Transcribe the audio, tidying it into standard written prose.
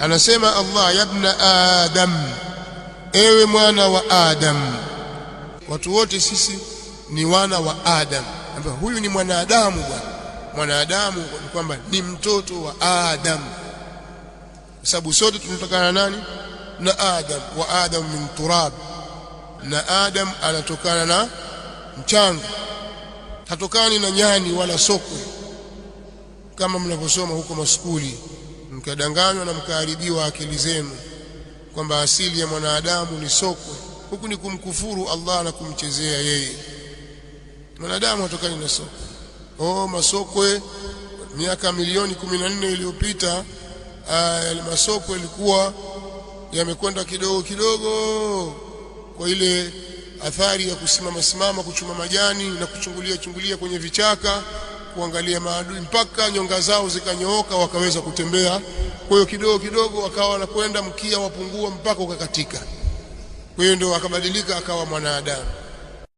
anasema Allah, ya ibn Adam, ewe mwana wa Adam. Watu wote sisi ni wana wa Adam, ambaye huyu ni mwanadamu bwana. Mwanadamu ni kwamba ni mtoto wa Adam, kwa sababu sote tunatokana nani? Na Adam. Wa Adam min turab, na Adam anatokana na mchanga, hatokani na nyani wala sokwe kama mnavyosoma huko maskuli, mkadanganywa na mkaharibiwa akili zenu kwamba asili ya mwanadamu ni sokwe. Huku ni kumkufuru Allah na kumchezea yeye. Mwanadamu hatokani na sokwe. Masokwe miaka milioni 14 iliyopita, yale masokwe yalikuwa yamekwenda kidogo kidogo kwa ile athari ya kusimama kuchuma majani na kuchungulia kwenye vichaka kuangalia maadui, mpaka nyonga zao zikanyooka wakaweza kutembea. Kwa hiyo kidogo kidogo wakawa wanakwenda, mkia wapungua mpaka ukakatika. Kwa hiyo ndio akabadilika akawa mwanadamu.